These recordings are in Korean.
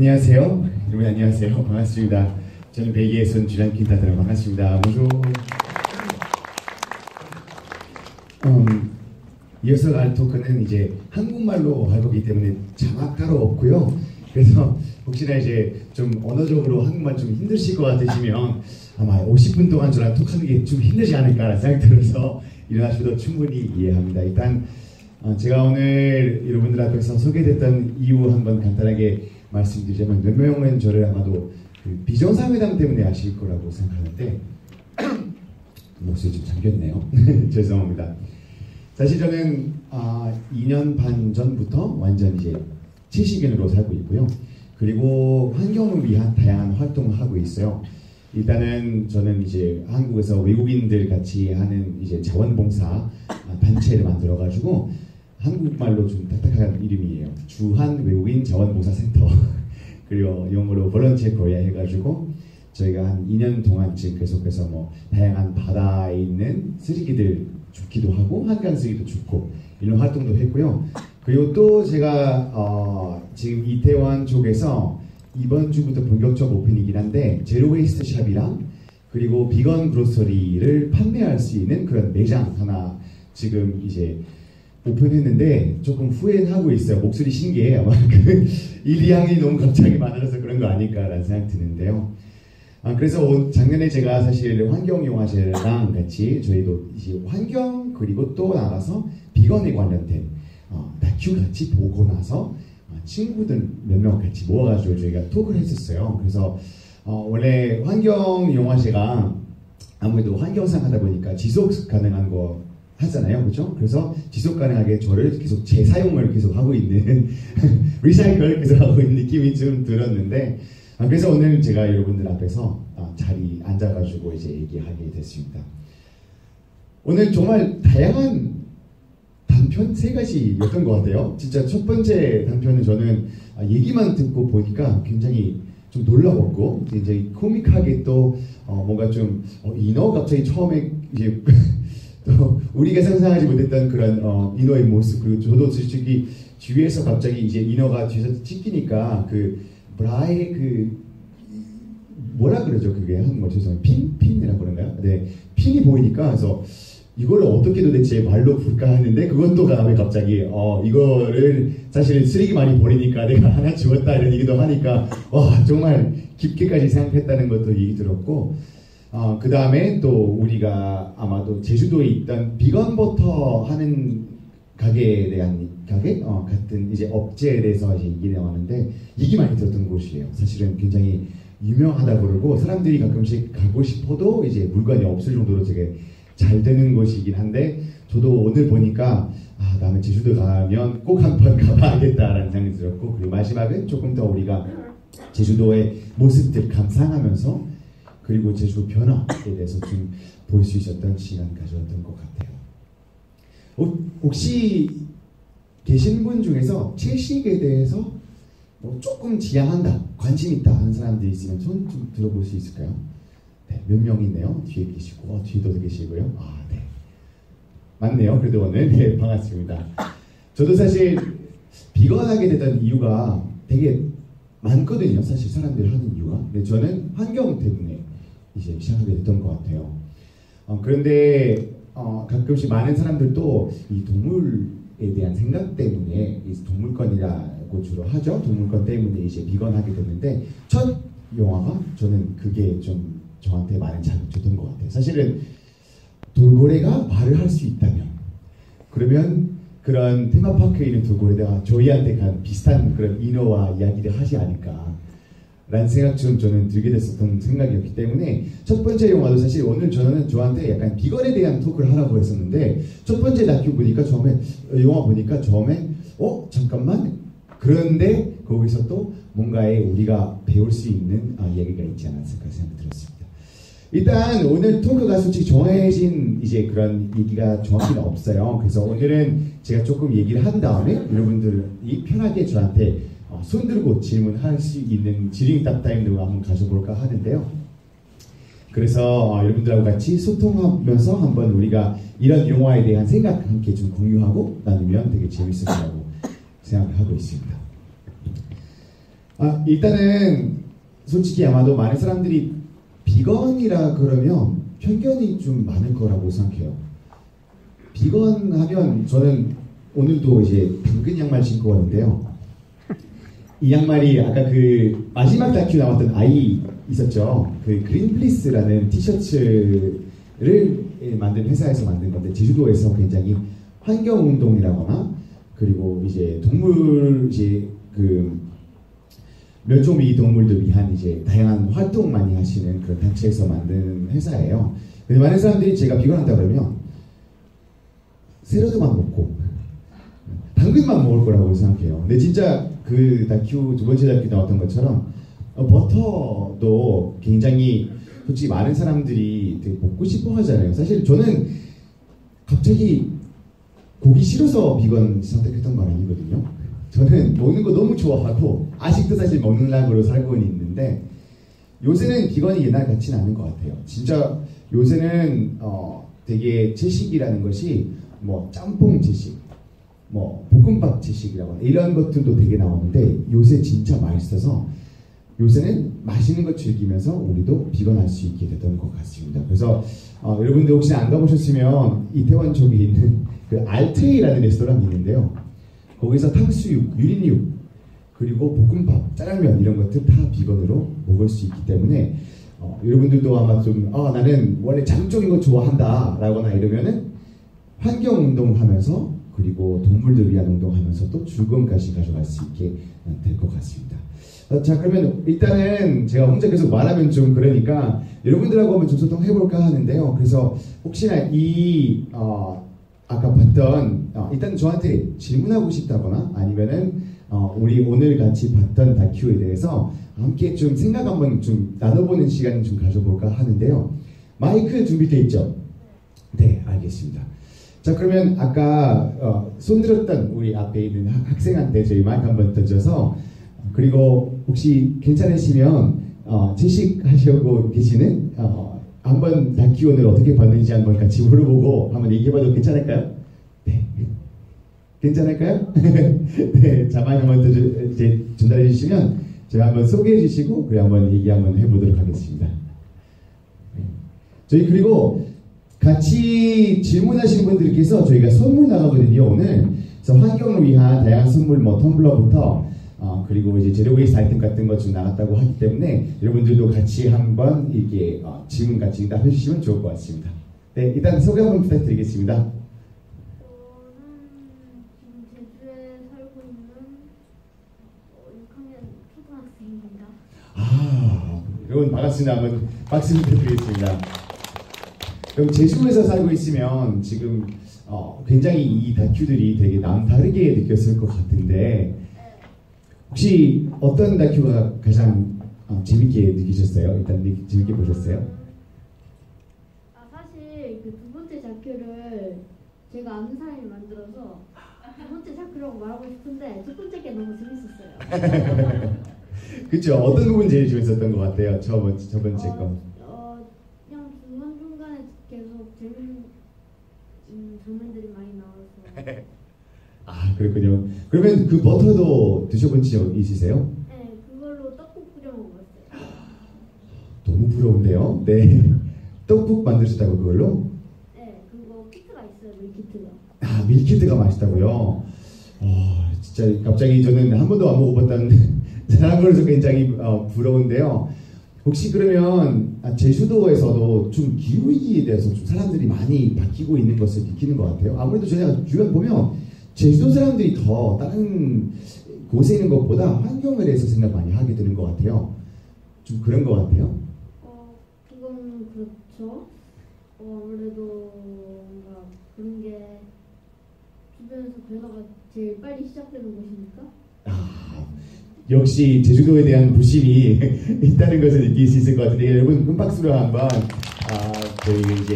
안녕하세요. 여러분 안녕하세요. 반갑습니다. 저는 벨기에에서 온 주란 킨타드라 반갑습니다. bonjour. 이어서 할 토크는 이제 한국말로 할 거기 때문에 자막 따로 없고요. 그래서 혹시나 이제 좀 언어적으로 한국말 좀 힘드실 것 같으시면 아마 50분 동안 저랑 토크하는 게 좀 힘들지 않을까라는 생각이 들어서 일어나셔도 충분히 이해합니다. 일단 제가 오늘 여러분들 앞에서 소개됐던 이유 한번 간단하게 말씀드리자면 몇 명은 저를 아마도 그 비정상회담 때문에 아실 거라고 생각하는데 목소리 좀 잠겼네요. 죄송합니다. 사실 저는 2년 반 전부터 완전 이제 채식인으로 살고 있고요. 그리고 환경을 위한 다양한 활동을 하고 있어요. 일단은 저는 이제 한국에서 외국인들 같이 하는 이제 자원봉사 단체를 만들어가지고 한국말로 좀 딱딱한 이름이에요. 주한 외국인 자원봉사센터. 그리고 영어로 Volunteer Korea 해가지고 저희가 한 2년 동안 지금 계속해서 뭐 다양한 바다에 있는 쓰레기들 줍기도 하고 한강 쓰레기도 줍고 이런 활동도 했고요. 그리고 또 제가 지금 이태원 쪽에서 이번 주부터 본격적 오픈이긴 한데 제로 웨이스트 샵이랑 그리고 비건 그로서리를 판매할 수 있는 그런 매장 하나 지금 이제 오픈했는데 조금 후회는 하고 있어요. 목소리 신기해. 아마 그 일량이 너무 갑자기 많아져서 그런 거 아닐까라는 생각이 드는데요. 그래서 작년에 제가 사실 환경영화제랑 같이 저희도 이제 환경 그리고 또 나가서 비건에 관련된 다큐 같이 보고 나서 친구들 몇 명 같이 모아가지고 저희가 토크를 했었어요. 그래서 원래 환경영화제가 아무래도 환경상 하다 보니까 지속 가능한 거 하잖아요, 그렇죠? 그래서 지속 가능하게 저를 계속 재사용을 계속 하고 있는 리사이클을 계속 하고 있는 느낌이 좀 들었는데 그래서 오늘 제가 여러분들 앞에서 자리 앉아가지고 이제 얘기하게 됐습니다. 오늘 정말 다양한 단편 3가지였던 것 같아요. 진짜 첫 번째 단편은 저는 얘기만 듣고 보니까 굉장히 좀 놀라웠고 굉장히 코믹하게 또 뭔가 좀 인어 갑자기 처음에 이제 또 우리가 상상하지 못했던 그런 인어의 모습 그리고 저도 솔직히 뒤에서 갑자기 이제 인어가 뒤에서 찍히니까 그 브라의 그 뭐라 그러죠 그게 한국말 죄송해요 핀이라고 그런가요? 네 핀이 보이니까 그래서 이걸 어떻게 도대체 말로 볼까 하는데 그것도 다음에 갑자기 이거를 사실 쓰레기 많이 버리니까 내가 하나 주웠다 이런 얘기도 하니까 와 정말 깊게까지 생각했다는 것도 얘기 들었고 그 다음에 또 우리가 아마도 제주도에 있던 비건 버터 하는 가게에 대한 같은 이제 업체에 대해서 이제 얘기 나왔는데 얘기 많이 들었던 곳이에요. 사실은 굉장히 유명하다고 그러고 사람들이 가끔씩 가고 싶어도 이제 물건이 없을 정도로 되게 잘 되는 곳이긴 한데 저도 오늘 보니까 다음에 제주도 가면 꼭 한번 가봐야겠다라는 생각이 들었고 그리고 마지막은 조금 더 우리가 제주도의 모습들 감상하면서 그리고 제주도 변화에 대해서 좀 볼 수 있었던 시간 가져왔던 것 같아요. 혹시 계신 분 중에서 채식에 대해서 뭐 조금 지향한다, 관심 있다 하는 사람들이 있으면 손 좀 들어볼 수 있을까요? 네, 몇 명 있네요. 뒤에 계시고 뒤에도 계시고요. 네. 맞네요. 그래도 오늘 네, 반갑습니다. 저도 사실 비건하게 됐던 이유가 되게 많거든요. 사실 사람들이 하는 이유가. 근데 저는 환경 때문에 이제 시작하게 됐던 것 같아요. 그런데 가끔씩 많은 사람들도 이 동물에 대한 생각 때문에 이 동물권이라고 주로 하죠. 동물권 때문에 이제 비건하게 됐는데 첫 영화가 저는 그게 좀 저한테 많은 자극을 줬던 것 같아요. 사실은 돌고래가 말을 할 수 있다면 그러면 그런 테마파크에 있는 돌고래가 저희한테 비슷한 그런 인어와 이야기를 하지 않을까 라는 생각 좀 저는 들게 됐었던 생각이었기 때문에 첫 번째 영화도 사실 오늘 저한테 약간 비건에 대한 토크를 하라고 했었는데 첫 번째 다큐 보니까 영화 보니까 처음에 잠깐만 그런데 거기서 또 뭔가에 우리가 배울 수 있는 얘기가 있지 않았을까 생각이 들었습니다. 일단 오늘 토크가 솔직히 정해진 이제 그런 얘기가 정확히는 없어요. 그래서 오늘은 제가 조금 얘기를 한 다음에 여러분들이 편하게 저한테 손 들고 질문할 수 있는 지링답 타임도 한번 가져볼까 하는데요. 그래서 여러분들하고 같이 소통하면서 한번 우리가 이런 영화에 대한 생각 함께 좀 공유하고 나누면 되게 재밌을 거라고 생각을 하고 있습니다. 일단은 솔직히 아마도 많은 사람들이 비건이라 그러면 편견이 좀 많을 거라고 생각해요. 비건 하면 저는 오늘도 이제 당근 양말 신고 왔는데요. 이 양말이 아까 그 마지막 다큐 나왔던 아이 있었죠. 그 그린플리스라는 티셔츠를 만든 회사에서 만든 건데 제주도에서 굉장히 환경운동이라거나 그리고 이제 동물 이제 그 멸종위기 동물들 위한 이제 다양한 활동 많이 하시는 그런 단체에서 만든 회사예요. 근데 많은 사람들이 제가 비건한다 그러면 샐러드만 먹고 당근만 먹을 거라고 생각해요. 근데 진짜 그 다큐 두 번째 다큐 나왔던 것처럼 버터도 굉장히 솔직히 많은 사람들이 되게 먹고 싶어 하잖아요. 사실 저는 갑자기 고기 싫어서 비건 선택했던 건 아니거든요. 저는 먹는 거 너무 좋아하고 아직도 사실 먹는 락으로 살고 있는데 요새는 비건이 옛날 같지는 않은 것 같아요. 진짜 요새는 되게 채식이라는 것이 뭐 짬뽕 채식, 뭐 볶음밥 채식이라고 이런 것들도 되게 나오는데 요새 진짜 맛있어서 요새는 맛있는 거 즐기면서 우리도 비건할 수 있게 됐던 것 같습니다. 그래서 여러분들 혹시 안 가보셨으면 이태원 쪽에 있는 그 알트레이라는 레스토랑이 있는데요. 거기서 탕수육, 유린육, 그리고 볶음밥, 짜장면 이런 것들 다 비건으로 먹을 수 있기 때문에 여러분들도 아마 좀 나는 원래 자극적인 거 좋아한다 라거나 이러면은 환경운동하면서 그리고 동물들 위한 운동하면서 또 즐거움까지 가져갈 수 있게 될 것 같습니다. 자, 그러면 일단은 제가 혼자 계속 말하면 좀 그러니까 여러분들하고 한번 좀 소통해볼까 하는데요. 그래서 혹시나 아까 봤던 일단 저한테 질문하고 싶다거나 아니면은 우리 오늘 같이 봤던 다큐에 대해서 함께 좀 생각 한번 좀 나눠보는 시간 좀 가져볼까 하는데요. 마이크 준비되어 있죠? 네, 알겠습니다. 자, 그러면 아까 손들었던 우리 앞에 있는 학생한테 저희 마이크 한번 던져서 그리고 혹시 괜찮으시면 채식하시고 계시는 한번 다큐 오늘 어떻게 봤는지 한번 같이 물어보고 한번 얘기해봐도 괜찮을까요? 네. 괜찮을까요? 네. 자막 한번 이제 전달해 주시면 제가 한번 소개해 주시고 그래 한번 얘기 한번 해보도록 하겠습니다. 네. 저희 그리고 같이 질문하시는 분들께서 저희가 선물 나가거든요 오늘. 그래서 환경을 위한 다양한 선물 뭐 텀블러부터 그리고 이제 제로 웨이스트 아이템 같은 거 좀 나갔다고 하기 때문에 여러분들도 같이 한번 이렇게 질문 같이 응답해 주시면 좋을 것 같습니다. 네, 일단 소개 한번 부탁드리겠습니다. 저는 지금 제주에 살고 있는 6학년 초등학생입니다. 여러분 반갑습니다. 한번 박수 부탁드리겠습니다. 그럼 제주에서 살고 있으면 지금 굉장히 이 다큐들이 되게 남다르게 느꼈을 것 같은데 혹시 어떤 다큐가 가장 재밌게 느끼셨어요? 일단 재밌게 보셨어요? 사실 그 두 번째 다큐를 제가 아는 사람이 만들어서 두 번째 다큐라고 말하고 싶은데 첫 번째 게 너무 재밌었어요. 그쵸? 어떤 부분 제일 재밌었던 것 같아요? 첫 번째 거. 그냥 중간중간에 계속 재밌는 장면들이 많이 나와서 그렇군요. 그러면 그 버터도 드셔본 적 있으세요? 네, 그걸로 떡국 끓여 먹었어요. 너무 부러운데요? 네. 떡국 만드셨다고 그걸로? 네, 그거 키트가 있어요, 밀키트가. 밀키트가 맛있다고요? 진짜 갑자기 저는 한 번도 안 먹어봤다는 사람으로서 굉장히 부러운데요. 혹시 그러면 제주도에서도 좀 기후위기에 대해서 좀 사람들이 많이 바뀌고 있는 것을 느끼는 것 같아요. 아무래도 제가 주변 보면 제주도 사람들이 더 다른 곳에 있는 것보다 환경에 대해서 생각 많이 하게 되는 것 같아요. 좀 그런 것 같아요. 그건 그렇죠. 아무래도 뭔가 그런 게 주변에서 변화가 제일 빨리 시작되는 곳이니까. 역시 제주도에 대한 부심이 있다는 것을 느낄 수 있을 것 같은데 여러분 큰 박수로 한번 저희 이제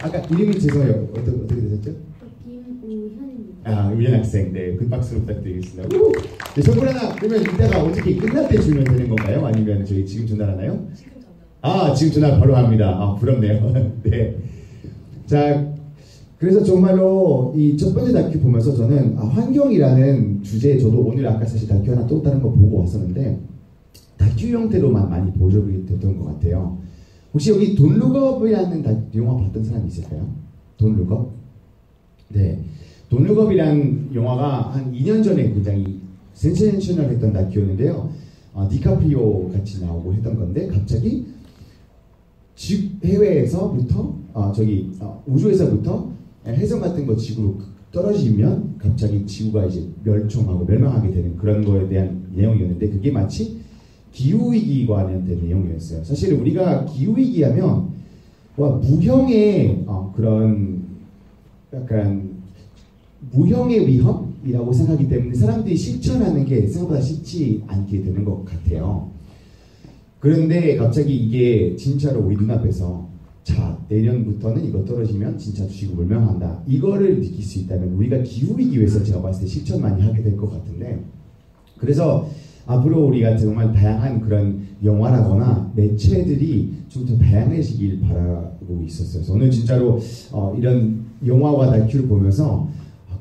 아까 이름이 죄송해요. 어떻게 되셨죠? 김우현입니다. 우현 학생, 네, 큰 박수로 부탁드리겠습니다. 네, 선물 하나 그러면 이따가 어떻게 끝날 때 주면 되는 건가요? 아니면 저희 지금 전화하나요? 지금 전화. 지금 전화 바로 합니다. 부럽네요. 네. 자, 그래서 정말로 이 첫 번째 다큐 보면서 저는 환경이라는 주제에 저도 오늘 아까 사실 다큐 하나 또 다른 거 보고 왔었는데 다큐 형태로만 많이 보조가 됐던 것 같아요. 혹시 여기 돈 룩업이라는 영화 봤던 사람 있을까요? 돈 룩업? 네. 돈 룩업이라는 영화가 한 2년 전에 굉장히 센세이셔널했던 다큐였는데요. 디카프리오 같이 나오고 했던 건데 갑자기 해외에서부터 우주에서부터 해성 같은 거 지구로 떨어지면 갑자기 지구가 이제 멸망하게 되는 그런 거에 대한 내용이었는데 그게 마치 기후위기 관련된 내용이었어요. 사실 우리가 기후위기 하면 무형의 그런 약간 무형의 위험이라고 생각하기 때문에 사람들이 실천하는 게 생각보다 쉽지 않게 되는 것 같아요. 그런데 갑자기 이게 진짜로 우리 눈앞에서 자, 내년부터는 이거 떨어지면 진짜 지구 멸망한다. 이거를 느낄 수 있다면 우리가 기후위기 위해서 제가 봤을 때 실천 많이 하게 될 것 같은데 그래서 앞으로 우리가 정말 다양한 그런 영화라거나 매체들이 좀 더 다양해지길 바라고 있었어요. 저는 진짜로 이런 영화와 다큐를 보면서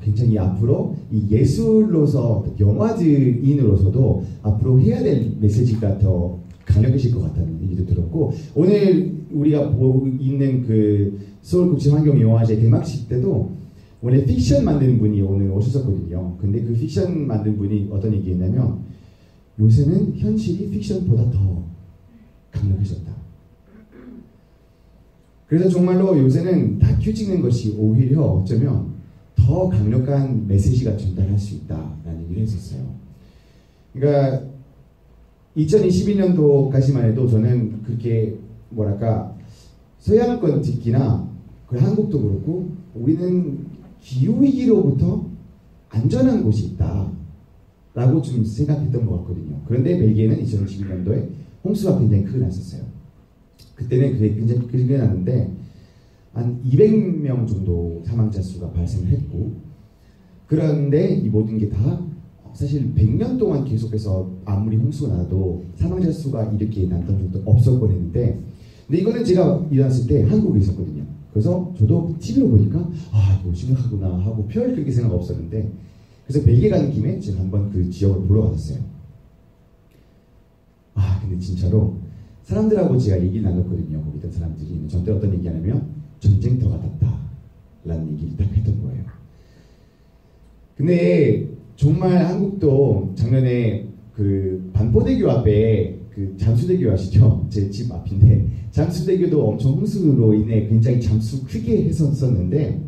굉장히 앞으로 이 예술로서 영화인으로서도 앞으로 해야 될 메시지가 더 강력해질 것 같다는 얘기도 들었고 오늘 우리가 보고 있는 그 서울국제환경영화제 개막식 때도 원래 픽션 만드는 분이 오늘 오셨었거든요. 근데 그 픽션 만든 분이 어떤 얘기했냐면 요새는 현실이 픽션보다 더 강력해졌다. 그래서 정말로 요새는 다큐 찍는 것이 오히려 어쩌면 더 강력한 메시지가 전달할 수 있다라는 얘기를 했었어요. 그러니까 2022년도까지만 해도 저는 그렇게 서양권 특히나 한국도 그렇고 우리는 기후위기로부터 안전한 곳이 있다 라고 좀 생각했던 것 같거든요. 그런데 벨기에는 2021년도에 홍수가 굉장히 크게 났었어요. 그때는 그게 굉장히 크게 났는데 한 200명 정도 사망자 수가 발생을 했고 그런데 이 모든 게 다 사실 100년 동안 계속해서 아무리 홍수가 나도 사망자 수가 이렇게 났던 적도 없었고 했는데 근데 이거는 제가 일어났을 때 한국에 있었거든요. 그래서 저도 TV로 보니까 이거 심각하구나 하고 별 그렇게 생각 없었는데 그래서 벨기에 가는 김에 제가 한번 그 지역을 보러 갔었어요. 근데 진짜로 사람들하고 제가 얘기를 나눴거든요. 거기 있던 사람들이 저한테 어떤 얘기하냐면 전쟁터 같았다 라는 얘기를 딱 했던 거예요. 근데 정말 한국도 작년에 그 반포대교 앞에 그 잠수대교 아시죠? 제 집 앞인데 잠수대교도 엄청 홍수로 인해 굉장히 잠수 크게 했었는데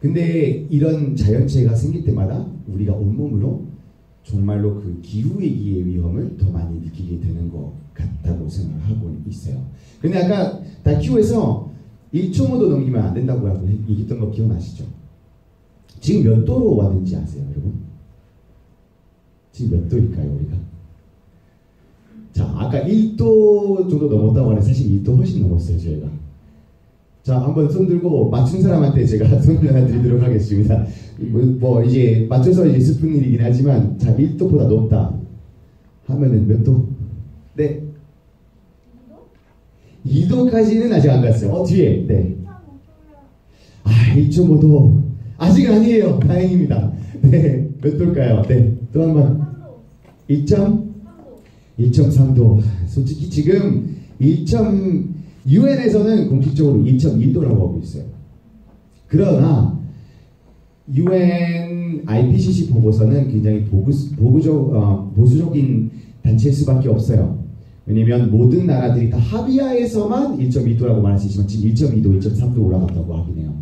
근데 이런 자연재해가 생길 때마다 우리가 온몸으로 정말로 그 기후위기의 위험을 더 많이 느끼게 되는 것 같다고 생각을 하고 있어요. 근데 아까 다큐에서 1.5도 넘기면 안 된다고 하고 얘기했던 거 기억나시죠? 지금 몇 도로 왔는지 아세요, 여러분? 지금 몇 도일까요, 우리가? 자, 아까 1도 정도 넘었다고 하는데 사실 1도 훨씬 넘었어요, 저희가. 자, 한번 손 들고 맞춘 사람한테 제가 손을 하나 드리도록 하겠습니다. 이제 맞춰서 이제 슬픈 일이긴 하지만, 자, 1도보다 높다 하면은 몇 도? 네. 2도까지는 아직 안 갔어요. 뒤에. 네. 2.5도. 아직은 아니에요. 다행입니다. 네. 몇 도일까요? 네. 또 한 번. 1.3도. 솔직히 지금 UN에서는 공식적으로 2.1도라고 하고 있어요. 그러나 UN IPCC 보고서는 굉장히 보수적인 단체일 수밖에 없어요. 왜냐면 모든 나라들이 다 합의하에서만 1.2도라고 말할 수 있지만 지금 1.2도, 1.3도 올라갔다고 하긴 해요.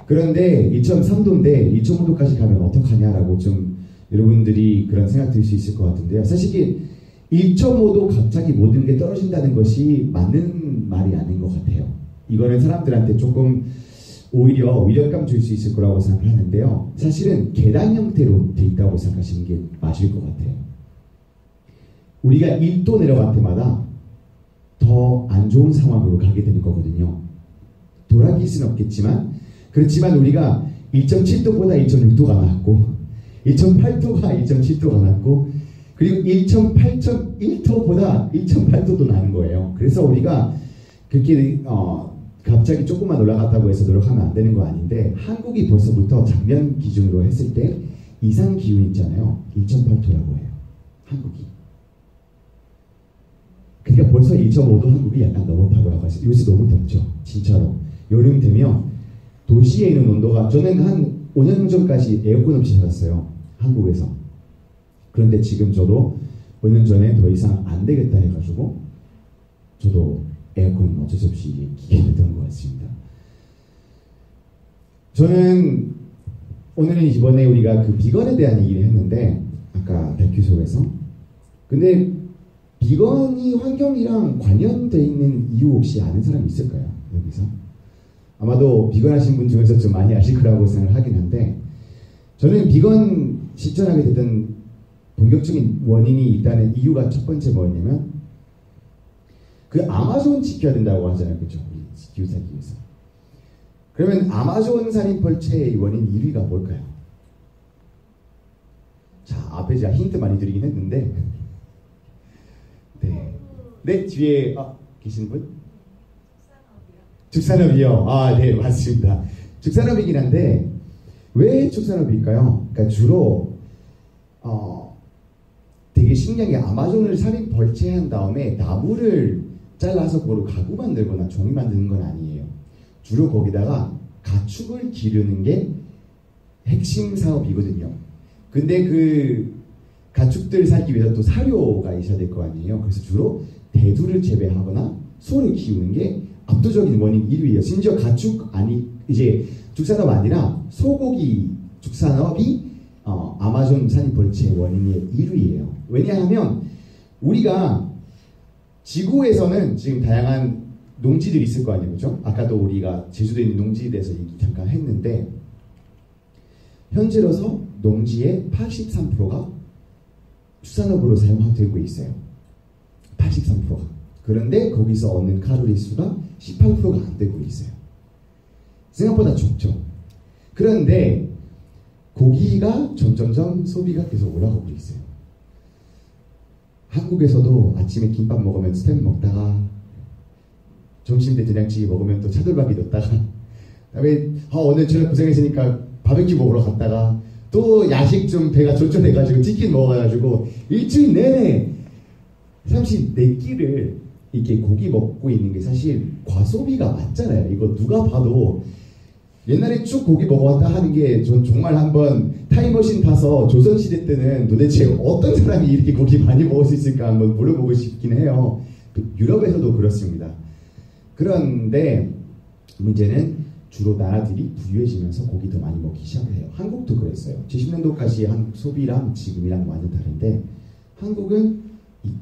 그런데 1.3도인데 1.5도까지 가면 어떡하냐라고 좀 여러분들이 그런 생각 들 수 있을 것 같은데요. 사실 1.5도 갑자기 모든 게 떨어진다는 것이 맞는 말이 아닌 것 같아요. 이거는 사람들한테 조금 오히려 위력감 줄 수 있을 거라고 생각하는데요. 사실은 계단 형태로 돼 있다고 생각하시는 게 맞을 것 같아요. 우리가 1도 내려갈 때마다 더 안 좋은 상황으로 가게 되는 거거든요. 돌아갈 수는 없겠지만 그렇지만 우리가 1.7도보다 1.6도가 낮고 1.8도가 1.7도가 낮고 그리고 1.8.1도보다 1.8도도 나는 거예요. 그래서 우리가 그렇게 갑자기 조금만 올라갔다고 해서 노력하면 안 되는 거 아닌데 한국이 벌써부터 작년 기준으로 했을 때 이상 기온 있잖아요. 1.8도라고 해요. 한국이. 그러니까 벌써 1.5도 한국이 약간 넘었다고 하고 있어요. 요새 너무 덥죠. 진짜로. 여름 되면 도시에 있는 온도가 저는 한 5년 전까지 에어컨 없이 살았어요. 한국에서. 그런데 지금 저도 5년 전에 더 이상 안 되겠다 해가지고 저도 에어컨 어쩔 수 없이 끼게 됐던 것 같습니다. 저는 오늘은 이번에 우리가 그 비건에 대한 얘기를 했는데 아까 다큐 속에서 근데 비건이 환경이랑 관련되어 있는 이유 혹시 아는 사람 있을까요? 여기서? 아마도 비건 하신 분 중에서 좀 많이 아실 거라고 생각을 하긴 한데 저는 비건 실천하게 됐던 본격적인 원인이 있다는 이유가 첫 번째 뭐였냐면 그 아마존 지켜야 된다고 하잖아요. 그렇죠? 우리 기후 살기 위해서. 그러면 아마존 살인 벌채의 원인 1위가 뭘까요? 자, 앞에 제가 힌트 많이 드리긴 했는데 네, 뒤에 계신 분? 축산업이요. 네, 맞습니다. 축산업이긴 한데 왜 축산업일까요? 그러니까 주로 되게 신기한 게 아마존을 살인 벌채한 다음에 나무를 잘라서 그걸로 가구 만들거나 종이 만드는 건 아니에요. 주로 거기다가 가축을 기르는 게 핵심 사업이거든요. 근데 그 가축들 살기 위해서 또 사료가 있어야 될 거 아니에요. 그래서 주로 대두를 재배하거나 소를 키우는 게 압도적인 원인 1위예요. 심지어 가축 이제 축산업 아니라 소고기 축산업이 아마존 산인 벌채의 원인의 1위예요. 왜냐하면 우리가 지구에서는 지금 다양한 농지들이 있을 거 아니에요. 그죠? 아까도 우리가 제주도에 있는 농지에 대해서 얘기 잠깐 했는데 현재로서 농지의 83%가 축산업으로 사용되고 있어요. 83%가. 그런데 거기서 얻는 칼로리 수가 18%가 안 되고 있어요. 생각보다 적죠. 그런데 고기가 점점점 소비가 계속 올라가고 있어요. 한국에서도 아침에 김밥 먹으면 스팸 먹다가 점심 때 된장찌개 먹으면 또 차돌박이 넣었다가 그다음에 오늘 저녁 고생했으니까 바베큐 먹으러 갔다가 또 야식 좀 배가 졸졸해가지고 치킨 먹어가지고 일주일 내내 34끼를 이렇게 고기 먹고 있는 게 사실 과소비가 맞잖아요. 이거 누가 봐도 옛날에 쭉 고기 먹어왔다 하는 게 전 정말 한번 타임머신 타서 조선시대 때는 도대체 어떤 사람이 이렇게 고기 많이 먹을 수 있을까 한번 물어보고 싶긴 해요. 유럽에서도 그렇습니다. 그런데 문제는 주로 나라들이 부유해지면서 고기 더 많이 먹기 시작을 해요. 한국도 그랬어요. 70년도까지 한국 소비랑 지금이랑 완전 다른데 한국은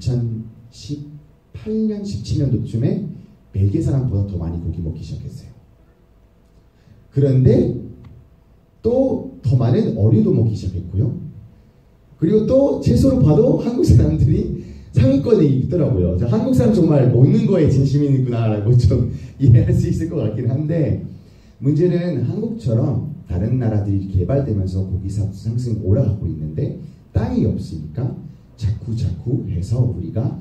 2018년, 17년도쯤에 벨기에 사람보다 더 많이 고기 먹기 시작했어요. 그런데 또 더 많은 어류도 먹기 시작했고요. 그리고 또 채소로 봐도 한국 사람들이 상위권에 있더라고요. 한국 사람 정말 먹는 거에 진심이 있구나라고 좀 이해할 수 있을 것 같긴 한데 문제는 한국처럼 다른 나라들이 개발되면서 고기 상승이 올라가고 있는데 땅이 없으니까 자꾸 해서 우리가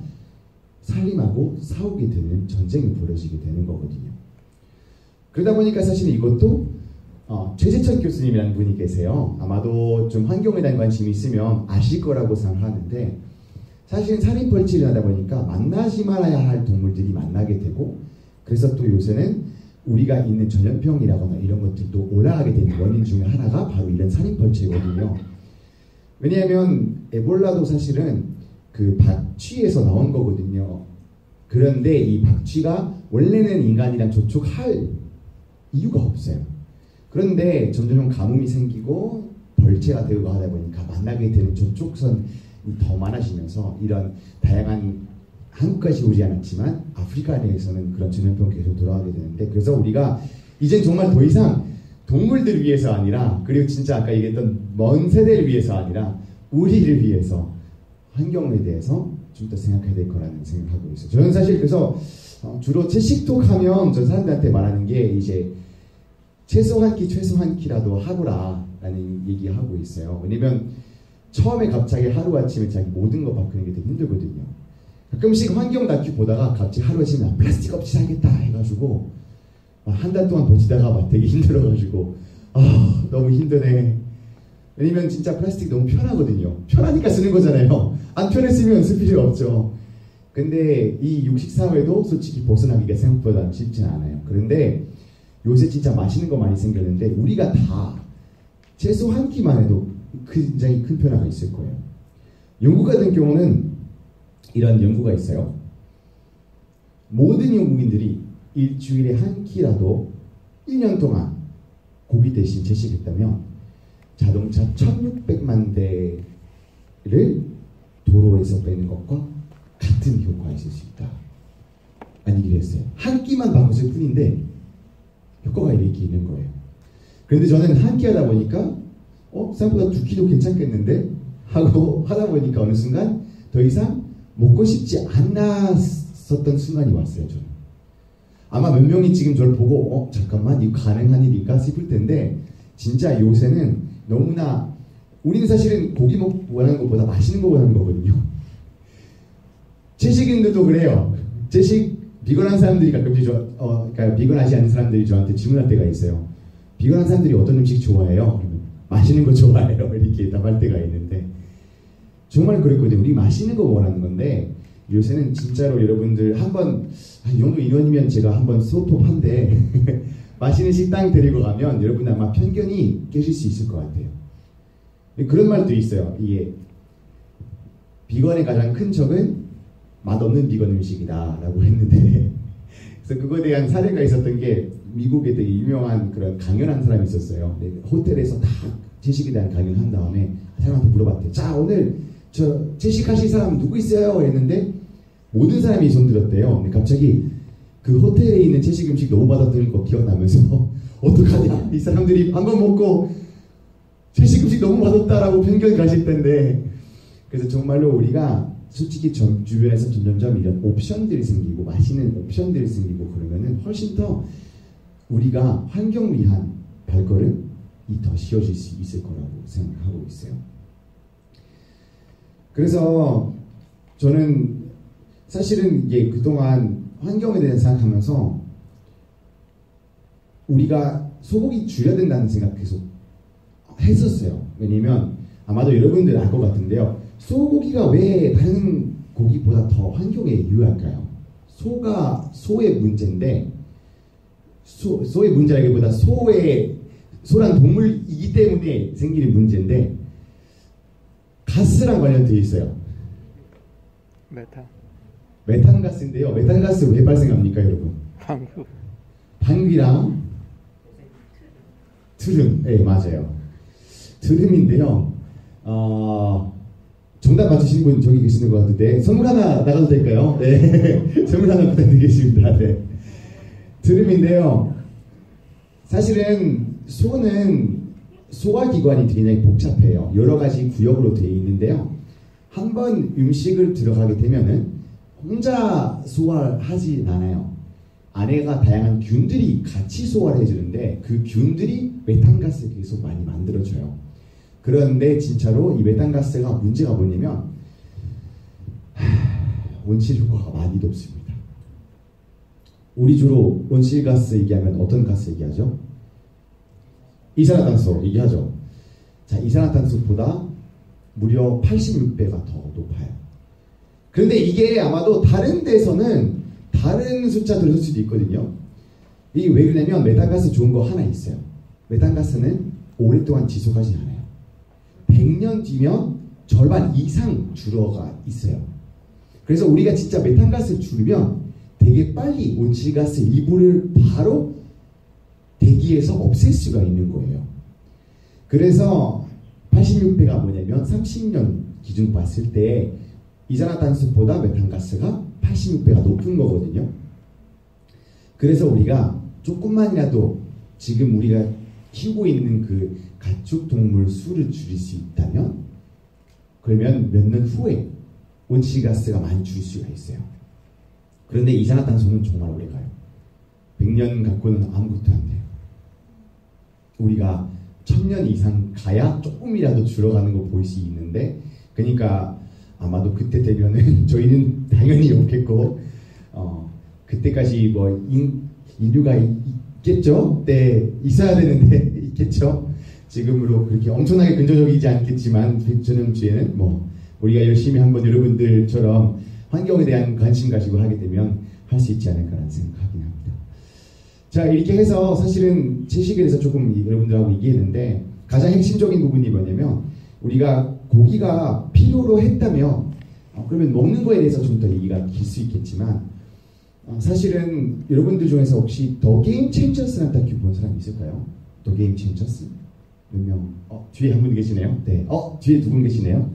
살림하고 싸우게 되는 전쟁이 벌어지게 되는 거거든요. 그러다 보니까 사실 이것도 최재천 교수님이라는 분이 계세요. 아마도 좀 환경에 대한 관심이 있으면 아실 거라고 생각하는데 사실은 살인 벌칙을 하다 보니까 만나지 말아야 할 동물들이 만나게 되고 그래서 또 요새는 우리가 있는 전염병이라거나 이런 것들도 올라가게 되는 원인 중에 하나가 바로 이런 살인 벌칙이거든요. 왜냐하면 에볼라도 사실은 그 박쥐에서 나온 거거든요. 그런데 이 박쥐가 원래는 인간이랑 접촉할 이유가 없어요. 그런데 점점 가뭄이 생기고 벌채가 되고 하다 보니까 만나게 되는 접촉선이 더 많아지면서 이런 다양한 한국까지 오지 않았지만 아프리카 내에서는 그런 전염병이 계속 돌아가게 되는데 그래서 우리가 이젠 정말 더 이상 동물들을 위해서 아니라 그리고 진짜 아까 얘기했던 먼 세대를 위해서 아니라 우리를 위해서 환경에 대해서 좀 더 생각해야 될 거라는 생각하고 있어요. 저는 사실 그래서 주로 채식톡 하면 저 사람들한테 말하는 게 이제 최소 한 끼라도 하거라 라는 얘기하고 있어요. 왜냐면 처음에 갑자기 하루아침에 자기 모든 거 바꾸는 게 되게 힘들거든요. 가끔씩 환경 다큐 보다가 갑자기 하루아침에 플라스틱 없이 살겠다 해가지고 한 달 동안 버티다가 막 되게 힘들어가지고 너무 힘드네. 왜냐면 진짜 플라스틱 너무 편하거든요. 편하니까 쓰는 거잖아요. 안 편했으면 쓸 필요 없죠. 근데 이 육식 사회도 솔직히 벗어나기가 생각보다 쉽지는 않아요. 그런데 요새 진짜 맛있는 거 많이 생겼는데 우리가 다 채소 한 끼만 해도 굉장히 큰 변화가 있을 거예요. 영국 같은 경우는 이런 연구가 있어요. 모든 영국인들이 일주일에 한 끼라도 1년 동안 고기 대신 채식했다면 자동차 1600만 대를 도로에서 빼는 것과 같은 효과가 있을 수 있다. 아니기로 했어요. 한 끼만 바꿨을 뿐인데 효과가 이렇게 있는 거예요. 그런데 저는 한 끼 하다 보니까 생각보다 2끼도 괜찮겠는데 하고 하다 보니까 어느 순간 더 이상 먹고 싶지 않았었던 순간이 왔어요. 저는. 아마 몇 명이 지금 저를 보고 잠깐만 이거 가능한 일인가 싶을 텐데 진짜 요새는 너무나 우리는 사실은 고기 먹고 원하는 것보다 맛있는 거 원하는 거거든요. 채식인들도 그래요. 채식 비건한 사람들이 가끔씩 그러니까 비건하지 않은 사람들이 저한테 질문할 때가 있어요. 비건한 사람들이 어떤 음식 좋아해요? 그러면 맛있는 거 좋아해요. 이렇게 답할 때가 있는데 정말 그랬거든요. 우리 맛있는 거 원하는 건데 요새는 진짜로 여러분들 한번 이 정도 인원이면 제가 한번 소톱한데 맛있는 식당 데리고 가면 여러분 아마 편견이 깨질 수 있을 것 같아요. 그런 말도 있어요. 이게 비건의 가장 큰 적은 맛없는 비건 음식이다 라고 했는데 그래서 그거에 대한 사례가 있었던 게 미국에 되게 유명한 그런 강연한 사람이 있었어요. 호텔에서 다 채식에 대한 강연을 한 다음에 사람한테 물어봤대요. 자 오늘 저 채식하실 사람 누구 있어요? 했는데 모든 사람이 손 들었대요. 근데 갑자기 그 호텔에 있는 채식 음식 너무 받아들인 거 기억나면서 어떡하냐 이 사람들이 한번 먹고 채식 음식 너무 맛없다라고 편견 가실 텐데 그래서 정말로 우리가 솔직히 주변에서 점점점 이런 옵션들이 생기고 맛있는 옵션들이 생기고 그러면은 훨씬 더 우리가 환경 위한 발걸음이 더 쉬워질 수 있을 거라고 생각하고 있어요. 그래서 저는 사실은 이게 그동안 환경에 대해서 생각하면서 우리가 소고기 줄여야 된다는 생각 계속 했었어요. 왜냐면 아마도 여러분들 알 것 같은데요. 소고기가 왜 다른 고기보다 더 환경에 유해할까요? 소의 문제인데 소의 문제라기보다 소란 동물이기 때문에 생기는 문제인데 가스랑 관련되어 있어요. 메탄가스인데요. 메탄가스 왜 발생합니까, 여러분? 방귀랑 트름. 네, 맞아요. 트름인데요. 정답 맞추신 분 저기 계시는 것 같은데 선물 하나 나가도 될까요? 네, 선물 하나 부탁드리겠습니다. 네. 트름인데요. 사실은 소는 소화기관이 굉장히 복잡해요. 여러 가지 구역으로 되어 있는데요. 한번 음식을 들어가게 되면은 혼자 소화를 하지 않아요. 안에가 다양한 균들이 같이 소화를 해주는데 그 균들이 메탄가스를 계속 많이 만들어줘요. 그런데 진짜로 이 메탄가스가 문제가 뭐냐면 온실 효과가 많이 높습니다. 우리 주로 온실가스 얘기하면 어떤 가스 얘기하죠? 이산화탄소 얘기하죠. 자, 이산화탄소보다 무려 86배가 더 높아요. 그런데 이게 아마도 다른 데서는 다른 숫자 들을 수도 있거든요. 이게 왜 그러냐면 메탄가스 좋은 거 하나 있어요. 메탄가스는 오랫동안 지속하지 않아요. 100년 뒤면 절반 이상 줄어가 있어요. 그래서 우리가 진짜 메탄가스를 줄이면 되게 빨리 온실가스 일부를 바로 대기에서 없앨 수가 있는 거예요. 그래서 86배가 뭐냐면 30년 기준 봤을 때 이산화탄소보다 메탄가스가 86배가 높은 거거든요. 그래서 우리가 조금만이라도 지금 우리가 키우고 있는 그 가축동물 수를 줄일 수 있다면 그러면 몇 년 후에 온실가스가 많이 줄일 수가 있어요. 그런데 이산화탄소는 정말 오래 가요. 100년 갖고는 아무것도 안 돼요. 우리가 1000년 이상 가야 조금이라도 줄어가는 거 볼 수 있는데 그러니까 아마도 그때 되면은 저희는 당연히 없겠고 그때까지 뭐 인류가 있겠죠. 네, 있어야 되는데 있겠죠. 지금으로 그렇게 엄청나게 근저적이지 않겠지만 100주년 뒤에는 뭐 우리가 열심히 한번 여러분들처럼 환경에 대한 관심 가지고 하게 되면 할 수 있지 않을까라는 생각하긴 합니다. 자, 이렇게 해서 사실은 채식에 대해서 조금 여러분들하고 얘기했는데 가장 핵심적인 부분이 뭐냐면 우리가 고기가 필요로 했다면 그러면 먹는 거에 대해서 좀 더 얘기가 길 수 있겠지만 사실은 여러분들 중에서 혹시 더 게임 체인저스라는 다큐 본 사람 있을까요? 더 게임 체인저스? 몇 명? 뒤에 한 분 계시네요. 네. 뒤에 두 분 계시네요.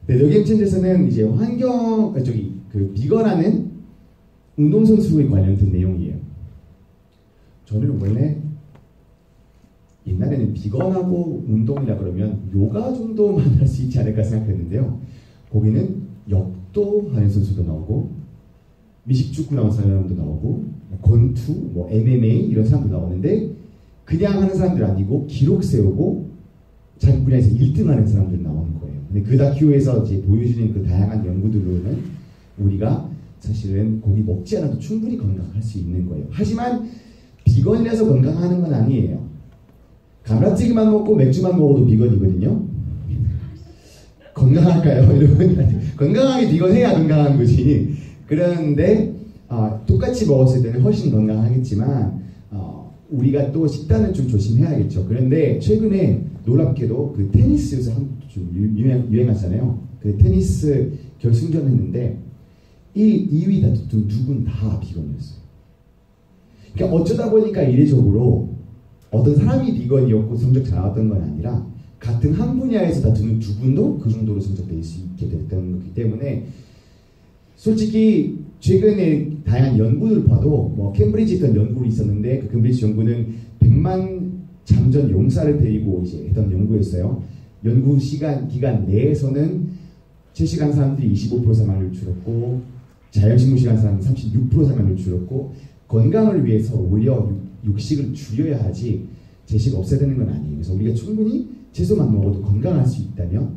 네, 더 게임 체인저스는 이제 비건하는 운동선수에 관련된 내용이에요. 저는 원래 옛날에는 비건하고 운동이라 그러면 요가 정도만 할 수 있지 않을까 생각했는데요. 거기는 역도하는 선수도 나오고 미식축구 나온 사람도 나오고 권투, 뭐 MMA 이런 사람도 나오는데 그냥 하는 사람들 아니고 기록 세우고 자기 분야에서 1등하는 사람들 나오는 거예요. 근데 그 다큐에서 이제 보여주는 그 다양한 연구들로는 우리가 사실은 고기 먹지 않아도 충분히 건강할 수 있는 거예요. 하지만 비건이라서 건강하는 건 아니에요. 감자튀김만 먹고 맥주만 먹어도 비건이거든요. 건강할까요? 여러분? 건강하게 비건해야 건강한 거지. 그런데 똑같이 먹었을 때는 훨씬 건강하겠지만 우리가 또 식단을 좀 조심해야겠죠. 그런데 최근에 놀랍게도 그 테니스 요새 좀 유행하잖아요. 그 테니스 결승전 했는데 1, 2위 다툰 두 분 다 비건이었어요. 그러니까 어쩌다 보니까 이례적으로 어떤 사람이 비건이었고 성적 잘 나왔던 건 아니라 같은 한 분야에서 다투는 두 분도 그 정도로 성적 낼 수 있게 됐던 거기 때문에 솔직히 최근에 다양한 연구를 봐도 뭐 캠브리지 있던 연구가 있었는데 그 캠브리지 연구는 100만 잠전 용사를 데리고 이제 했던 연구였어요. 연구 기간 내에서는 채식한 사람들이 25% 사망률 줄었고 자연식물 식한 사람은 36% 사망률 줄었고 건강을 위해서 오히려 육식을 줄여야 하지 채식 없애야 되는 건 아니에요. 그래서 우리가 충분히 채소만 먹어도 건강할 수 있다면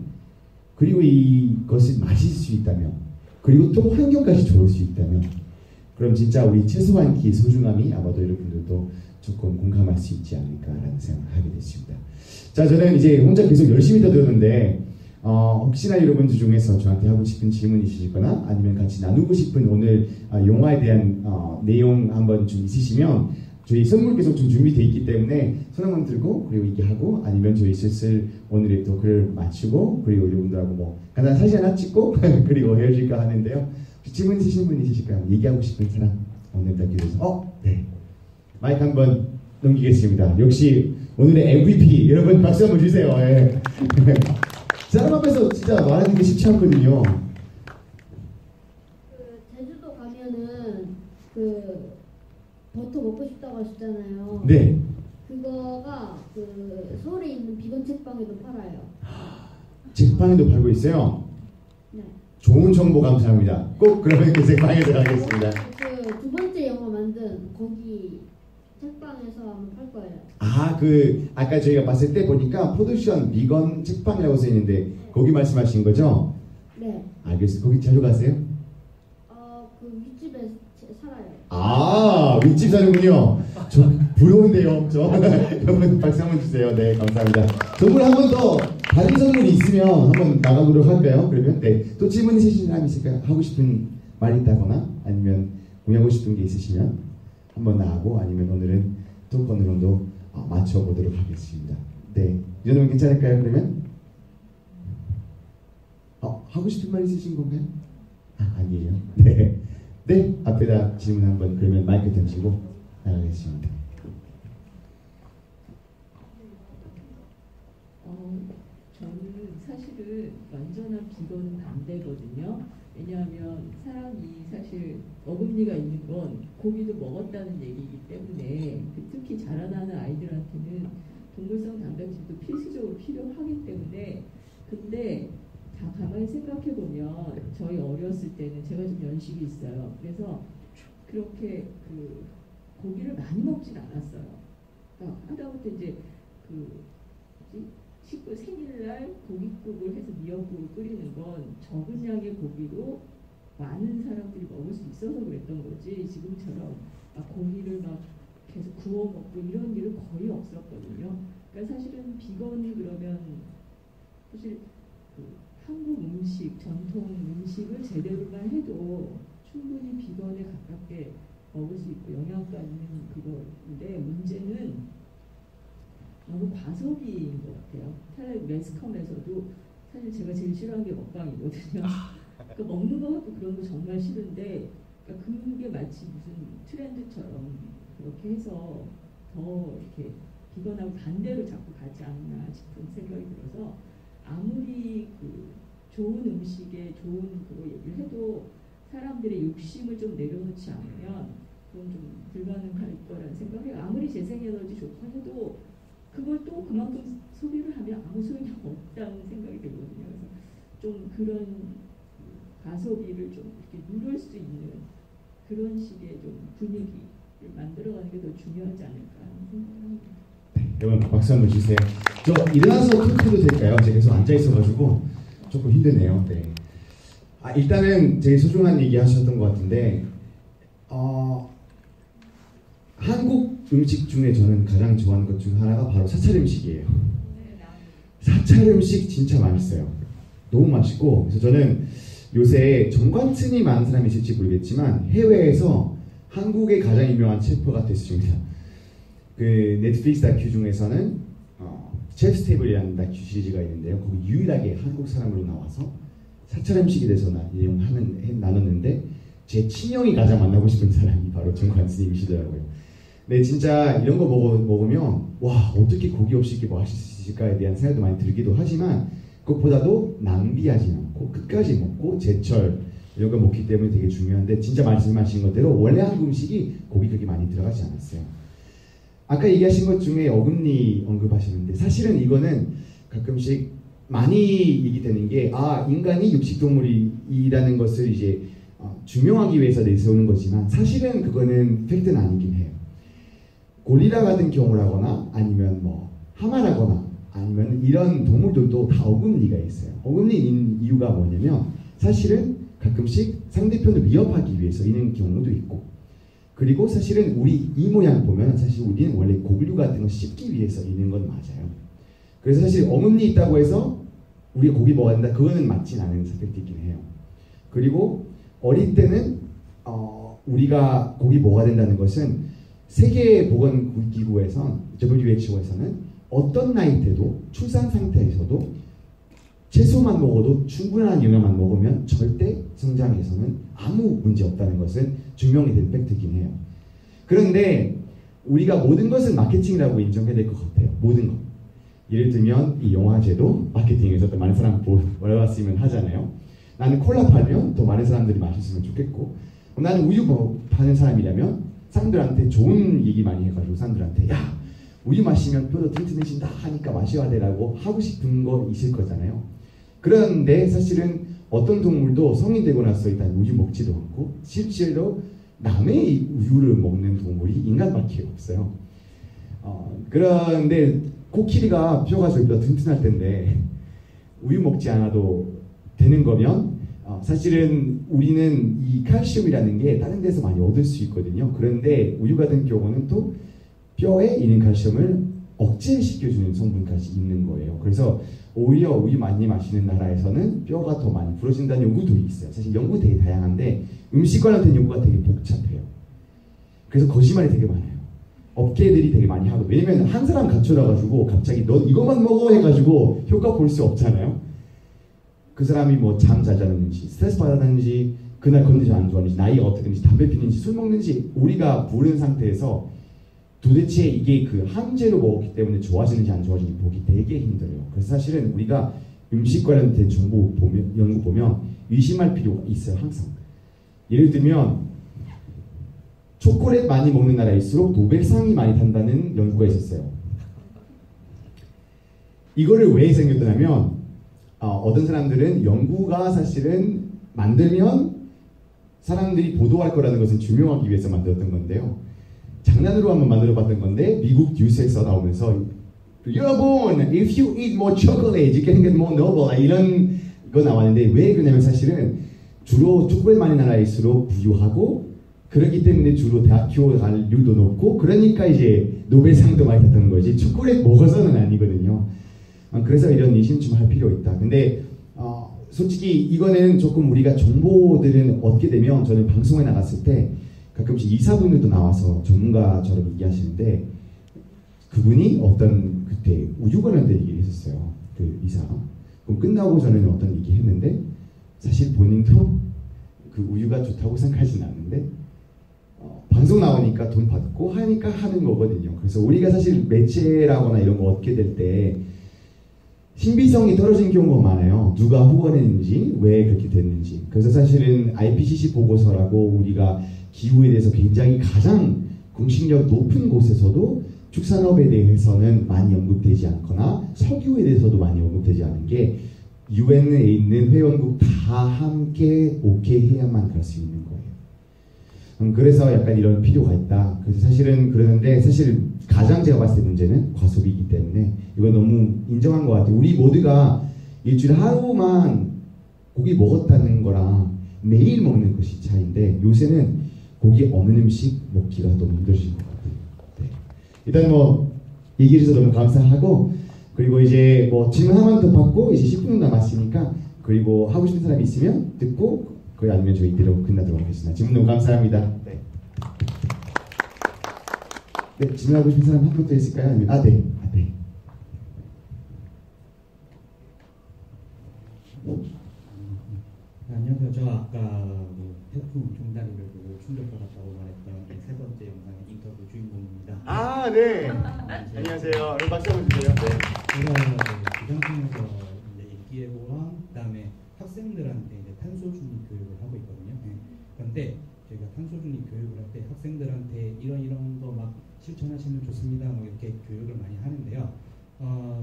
그리고 이것을 마실 수 있다면 그리고 또 환경까지 좋을 수 있다면 그럼 진짜 우리 채소 한 끼의 소중함이 아마도 여러분들도 조금 공감할 수 있지 않을까라는 생각을 하게 됐습니다. 자, 저는 이제 혼자 계속 열심히 떠들었는데 혹시나 여러분들 중에서 저한테 하고 싶은 질문 있으시거나 아니면 같이 나누고 싶은 오늘 영화에 대한 내용 한번 좀 있으시면 저희 선물 계속 좀 준비되어 있기 때문에 손 한번 들고 그리고 얘기하고 아니면 저희 슬슬 오늘의 또 글을 마치고 그리고 여러분들하고 뭐 간단한 사진 하나 찍고 그리고 헤어질까 하는데요. 질문 있으신 분 있으실까요? 얘기하고 싶은 사람 오늘 다 기도해서 네. 마이크 한번 넘기겠습니다. 역시 오늘의 MVP 여러분 박수 한번 주세요. 예. 사람 앞에서 진짜 말하는 게 쉽지 않거든요. 제주도 가면은 버터 먹고 싶다고 하셨잖아요. 네. 그거가 서울에 있는 비건 책방에도 팔아요. 책방에도 팔고 있어요? 네. 좋은 정보 감사합니다. 꼭 그러면 그 책방에 들어가겠습니다. 두 번째 영화 만든 거기 책방에서 아마 팔 거예요. 아까 저희가 봤을 때 보니까 포도션 비건 책방이라고 써 있는데 거기 말씀하신 거죠? 네. 알겠습니다. 거기 자주 가세요? 그 윗집에 살아요. 윗집 사는군요. 저 부러운데요. 여러분 박수 한번 주세요. 네, 감사합니다. 선물 한 번 더 다른 선물이 있으면 한번 나가도록 할까요? 그러면 네. 또 질문 있으신 사람 있을까요? 하고 싶은 말 있다거나 아니면 공유하고 싶은 게 있으시면 한번 나가고 아니면 오늘은 또 어느 정도 맞춰보도록 하겠습니다. 네, 이 정도면 괜찮을까요? 그러면 하고 싶은 말 있으신 건가요? 아니에요. 네. 네, 앞에다 질문 한번 그러면 마이크 던지고 나가겠습니다. 저는 사실은 완전한 비건은 반대거든요. 왜냐하면 사람이 사실 어금니가 있는 건 고기도 먹었다는 얘기이기 때문에 특히 자라나는 아이들한테는 동물성 단백질도 필수적으로 필요하기 때문에 근데 다 가만히 생각해 보면 저희 어렸을 때는 제가 좀 연식이 있어요. 그래서 그렇게 고기를 많이 먹진 않았어요. 그러니까 하다못해 이제 식구 생일날 고깃국을 해서 미역국을 끓이는 건 적은 양의 고기로 많은 사람들이 먹을 수 있어서 그랬던 거지 지금처럼 고기를 막 계속 구워 먹고 이런 일은 거의 없었거든요. 그러니까 사실은 비건 그러면 사실 그 한국 음식, 전통 음식을 제대로만 해도 충분히 비건에 가깝게 먹을 수 있고 영양가 있는 그거인데 문제는 너무 과소비인 것 같아요. 차라리 매스컴에서도 사실 제가 제일 싫어하는 게 먹방이거든요. 그러니까 먹는 거 하고 그런 거 정말 싫은데 그러니까 그게 마치 무슨 트렌드처럼 그렇게 해서 더 이렇게 비건하고 반대로 자꾸 가지 않나 싶은 생각이 들어서 아무리 그 좋은 음식에 좋은 그거 얘기를 해도 사람들의 욕심을 좀 내려놓지 않으면 그건 좀 불가능할 거라는 생각을 해요. 아무리 재생에너지 좋고 해도 그걸 또 그만큼 소비를 하면 아무 소용이 없다는 생각이 들거든요. 그래서 좀 그런 과소비를 좀 이렇게 누를 수 있는 그런 식의 좀 분위기를 만들어가는 게 더 중요하지 않을까 하는 생각을 합니다. 여러분 박수 한번 주세요. 저 일어나서 토크도 될까요? 제가 계속 앉아 있어가지고 조금 힘드네요. 네. 일단은 되게 소중한 얘기 하셨던 것 같은데 한국 음식 중에 저는 가장 좋아하는 것 중 하나가 바로 사찰 음식이에요. 사찰 음식 진짜 맛있어요. 너무 맛있고 그래서 저는 요새 정관층이 많은 사람이 있을지 모르겠지만 해외에서 한국의 가장 유명한 셰프가 됐습니다. 그 넷플릭스 다큐 중에서는 셰프 테이블이라는 다큐 시리즈가 있는데요. 거기 유일하게 한국 사람으로 나와서 사찰 음식에 대해서 나눴는데 제 친형이 가장 만나고 싶은 사람이 바로 정관스님이시더라고요. 네, 진짜 이런 거 먹으면 와 어떻게 고기 없이 이렇게 뭐 할 수 있을까에 대한 생각도 많이 들기도 하지만 그것보다도 낭비하지 않고 끝까지 먹고 제철 이런 거 먹기 때문에 되게 중요한데 진짜 말씀하신 것대로 원래 한국 음식이 고기 그렇게 많이 들어가지 않았어요. 아까 얘기하신 것 중에 어금니 언급하시는데 사실은 이거는 가끔씩 많이 얘기되는 게 인간이 육식동물이라는 것을 이제 증명하기 위해서 내세우는 거지만 사실은 그거는 팩트는 아니긴 해요. 고릴라 같은 경우라거나 아니면 뭐 하마라거나 아니면 이런 동물들도 다 어금니가 있어요. 어금니인 이유가 뭐냐면 사실은 가끔씩 상대편을 위협하기 위해서 있는 경우도 있고 그리고 사실은 우리 이 모양 보면 사실 우리는 원래 고기류 같은 거 씹기 위해서 있는 건 맞아요. 그래서 사실 어금니 있다고 해서 우리가 고기 먹어야 된다 그거는 맞진 않은 팩트이긴 해요. 그리고 어릴 때는 우리가 고기 먹어야 된다는 것은 세계보건기구에선 WHO에서는 어떤 나이 때도 출산 상태에서도 채소만 먹어도 충분한 영양만 먹으면 절대 성장에서는 아무 문제 없다는 것은 증명이 된 팩트이긴 해요. 그런데 우리가 모든 것을 마케팅이라고 인정해야 될 것 같아요. 모든 것. 예를 들면 이 영화제도 마케팅에서 또 많은 사람 보았으면 하잖아요. 나는 콜라 팔면 더 많은 사람들이 마셨으면 좋겠고 나는 우유 파는 사람이라면 사람들한테 좋은 얘기 많이 해가지고 사람들한테 야 우유 마시면 뼈도 튼튼해진다 하니까 마셔야 돼라고 하고 싶은 거 있을 거잖아요. 그런데 사실은 어떤 동물도 성인 되고 나서 일단 우유 먹지도 않고 실제로 남의 우유를 먹는 동물이 인간밖에 없어요. 그런데 코끼리가 뼈가 저희보다 튼튼할 텐데 우유 먹지 않아도 되는 거면 사실은 우리는 이 칼슘이라는 게 다른 데서 많이 얻을 수 있거든요. 그런데 우유 같은 경우는 또 뼈에 있는 칼슘을 억제시켜주는 성분까지 있는 거예요. 그래서 오히려 우유 많이 마시는 나라에서는 뼈가 더 많이 부러진다는 연구도 있어요. 사실 연구 되게 다양한데 음식 관련된 연구가 되게 복잡해요. 그래서 거짓말이 되게 많아요. 업계들이 되게 많이 하고 왜냐면 한 사람 갖춰놔가지고 갑자기 너 이것만 먹어 해가지고 효과 볼 수 없잖아요. 그 사람이 뭐 잠 잘 자는지 스트레스 받았는지 그날 컨디션 안 좋았는지 나이가 어떻게 되는지 담배 피는지 술 먹는지 우리가 모르는 상태에서 도대체 이게 그 한제로 먹었기 때문에 좋아지는지 안 좋아지는지 보기 되게 힘들어요. 그래서 사실은 우리가 음식 관련된 정보 보면, 연구 보면 의심할 필요가 있어요. 항상. 예를 들면 초콜릿 많이 먹는 나라일수록 노벨상이 많이 탄다는 연구가 있었어요. 이거를 왜 생겼냐면 어떤 사람들은 연구가 사실은 만들면 사람들이 보도할 거라는 것을 증명하기 위해서 만들었던 건데요. 장난으로 한번 만들어봤던 건데 미국 뉴스에서 나오면서 여러분, if you eat more chocolate, you can get more Nobel 이런 거 나왔는데 왜 그러냐면 사실은 주로 초콜릿 많이 나라일수록 부유하고 그렇기 때문에 주로 대학교 갈 률도 높고 그러니까 이제 노벨상도 많이 탔던 거지 초콜릿 먹어서는 아니거든요. 그래서 이런 인식 좀 할 필요 있다. 근데 솔직히 이거는 조금 우리가 정보들은 얻게 되면 저는 방송에 나갔을 때 가끔씩 이사분들도 나와서 전문가처럼 얘기하시는데 그분이 어떤 그때 우유 관련된 얘기를 했었어요. 그 이사. 그럼 끝나고 저는 어떤 얘기 했는데 사실 본인도 그 우유가 좋다고 생각하지는 않는데 방송 나오니까 돈 받고 하니까 하는 거거든요. 그래서 우리가 사실 매체라거나 이런 거 얻게 될 때 신비성이 떨어진 경우가 많아요. 누가 후원했는지, 왜 그렇게 됐는지. 그래서 사실은 IPCC 보고서라고 우리가 기후에 대해서 굉장히 가장 공신력 높은 곳에서도 축산업에 대해서는 많이 언급되지 않거나 석유에 대해서도 많이 언급되지 않은 게 UN에 있는 회원국 다 함께 오케이 해야만 갈 수 있는 거예요. 그래서 약간 이런 필요가 있다. 그래서 사실은 그러는데 사실 가장 제가 봤을 때 문제는 과소비이기 때문에 이거 너무 인정한 것 같아요. 우리 모두가 일주일에 하루만 고기 먹었다는 거랑 매일 먹는 것이 차이인데 요새는 고기 없는 음식 먹기가 너무 힘들어진 것 같아요. 네. 일단 뭐 얘기해 주셔서 너무 감사하고 그리고 이제 뭐 질문 하나만 더 받고 이제 10분 남았으니까 그리고 하고 싶은 사람이 있으면 듣고 거의 아니면 저희 이대로 끝나도록 하겠습니다. 질문 너무 감사합니다. 네. 네, 질문하고 싶은 사람 한 분 더 있을까요? 아니면 네. 네. 안녕하세요. 저 아까 태풍 종다리를 보고 충격받았다고 말했던 세 번째 영상의 인터뷰 주인공입니다. 네. 안녕하세요. 박수 한번 주세요. 네. 제가 기상청에서 이제 일기예보랑 그다음에 학생들한테 이제 탄소중립 교육을 하고 있거든요. 네. 그런데 저희가 탄소중립 교육을 할 때 학생들한테 이런 거 막 실천하시면 좋습니다. 뭐 이렇게 교육을 많이 하는데요.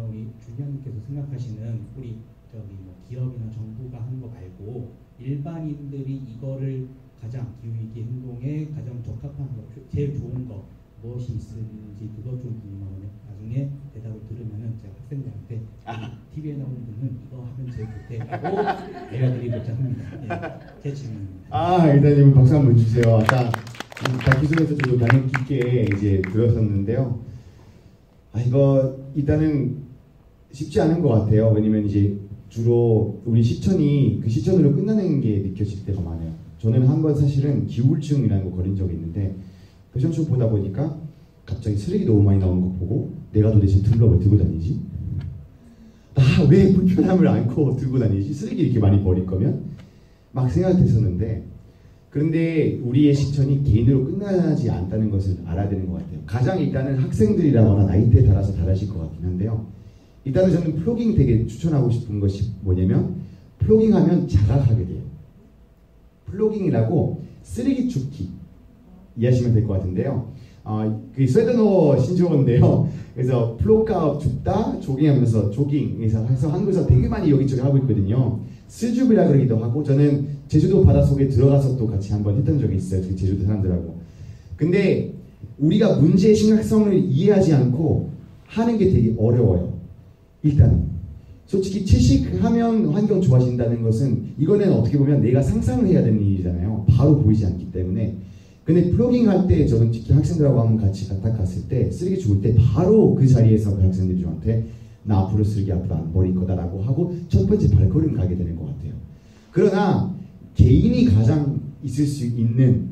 우리 주변님께서 생각하시는 우리 뭐 기업이나 정부가 하는 거 말고 일반인들이 이거를 가장 기후위기 행동에 가장 적합한 거, 제일 좋은 거 무엇이 있는지 그거 좀 궁금하거든요. 나중에 대답을 들으면은 제가 학생들한테 TV에 나오는 분은 이거 하면 제일 좋대라고 알려드리고자 합니다. 예, 제 질문입니다. 일단 이분 박수 한번 주세요. 아까 기술에서 저도 반응 깊게 이제 들었었는데요. 이거 일단은 쉽지 않은 것 같아요. 왜냐면 이제 주로 우리 시천이 그 시천으로 끝나는 게 느껴질 때가 많아요. 저는 한번 사실은 기울증이라는 거 걸린 적이 있는데 패션쇼 보다 보니까 갑자기 쓰레기 너무 많이 나오는 거 보고 내가 도대체 둘러을 들고 다니지? 왜 불편함을 안고 들고 다니지? 쓰레기 이렇게 많이 버릴 거면? 막 생각했었는데 그런데 우리의 시천이 개인으로 끝나지 않다는 것을 알아야 되는 것 같아요. 가장 일단은 학생들이라거나 나이대에 따라서 다르실 것 같긴 한데요. 일단은 저는 플로깅 되게 추천하고 싶은 것이 뭐냐면 플로깅하면 자각하게 돼요. 플로깅이라고 쓰레기 줍기 이해하시면 될 것 같은데요. 그 스웨덴어 신조어인데요. 그래서 플로가 줍다 조깅하면서 조깅에서 해서 한국에서 되게 많이 여기저기 하고 있거든요. 스줍이라 그러기도 하고 저는 제주도 바닷속에 들어가서 또 같이 한번 했던 적이 있어요. 제주도 사람들하고. 근데 우리가 문제의 심각성을 이해하지 않고 하는 게 되게 어려워요. 일단은 솔직히 채식하면 환경 좋아진다는 것은 이거는 어떻게 보면 내가 상상을 해야 되는 일이잖아요. 바로 보이지 않기 때문에. 근데 플로깅 할 때 저는 특히 학생들하고 한번 같이 딱 갔을 때 쓰레기 줍을 때 바로 그 자리에서 그 학생들이 저한테 나 앞으로 쓰레기 앞으로 안 버릴 거다라고 하고 첫 번째 발걸음 가게 되는 것 같아요. 그러나 개인이 가장 있을 수 있는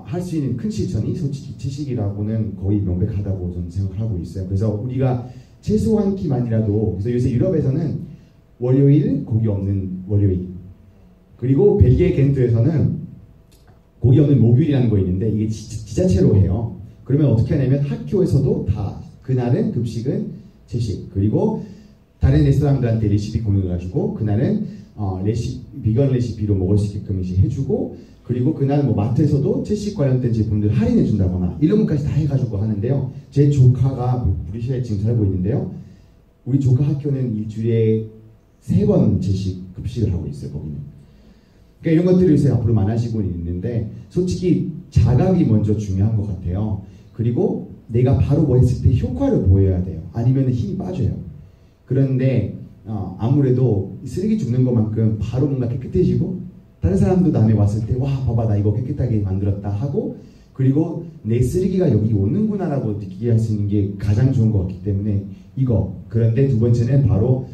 할 수 있는 큰 실천이 솔직히 채식이라고는 거의 명백하다고 저는 생각을 하고 있어요. 그래서 우리가 채소 한 끼만이라도 그래서 요새 유럽에서는 월요일 고기 없는 월요일 그리고 벨기에 겐트에서는 고기 없는 목요일이라는 거 있는데 이게 지자체로 해요. 그러면 어떻게 하냐면 학교에서도 다 그날은 급식은 채식 그리고 다른 레스토랑들한테 레시피 공유해가지고 그날은 비건 레시피로 먹을 수 있게끔 이제 해주고 그리고 그날 뭐 마트에서도 채식 관련된 제품들 할인해 준다거나 이런 것까지 다 해가지고 하는데요. 제 조카가 브리시아에 지금 살고 있는데요. 우리 조카 학교는 일주일에 3번 채식 급식을 하고 있어요. 거기는. 그러니까 이런 것들을 요새 앞으로 많아지고 있는데 솔직히 자각이 먼저 중요한 것 같아요. 그리고 내가 바로 뭐 했을 때 효과를 보여야 돼요. 아니면 힘이 빠져요. 그런데 아무래도 쓰레기 줍는 것만큼 바로 뭔가 깨끗해지고 다른 사람도 남에 왔을 때 와 봐봐 나 이거 깨끗하게 만들었다 하고 그리고 내 쓰레기가 여기 오는구나라고 느끼게 할 수 있는 게 가장 좋은 것 같기 때문에 이거. 그런데 두 번째는 바로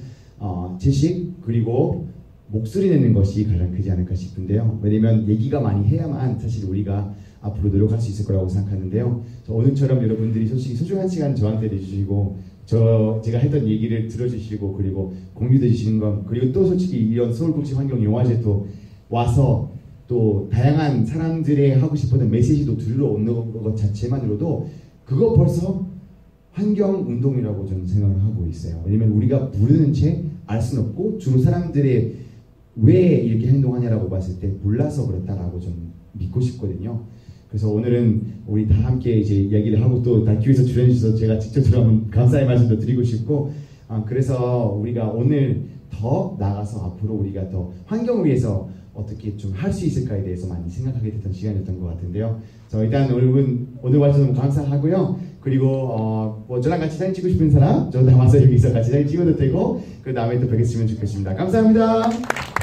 지식 그리고 목소리 내는 것이 가장 크지 않을까 싶은데요. 왜냐면 얘기가 많이 해야만 사실 우리가 앞으로 노력할 수 있을 거라고 생각하는데요. 오늘처럼 여러분들이 솔직히 소중한 시간 저한테 내주시고 제가 했던 얘기를 들어주시고 그리고 공유해 주시는 건 그리고 또 솔직히 이런 서울국제환경영화제도 와서 또 다양한 사람들의 하고 싶었던 메시지도 들으러 오는 것 자체만으로도 그거 벌써 환경운동이라고 저는 생각을 하고 있어요. 왜냐면 우리가 모르는 채 알 수는 없고 주로 사람들의 왜 이렇게 행동하냐라고 봤을 때 몰라서 그렇다라고 좀 믿고 싶거든요. 그래서 오늘은 우리 다 함께 이제 이야기를 하고 또 다큐에서 출연해주셔서 제가 직접 들어가면 감사의 말씀도 드리고 싶고 그래서 우리가 오늘 더 나아가서 앞으로 우리가 더 환경을 위해서 어떻게 좀 할 수 있을까에 대해서 많이 생각하게 됐던 시간이었던 것 같은데요. 일단 오늘 와주셔서 너무 감사하고요. 그리고 뭐 저랑 같이 사진 찍고 싶은 사람 저 남아서 여기서 같이 사진 찍어도 되고 그 다음에 또 뵙겠으면 좋겠습니다. 감사합니다.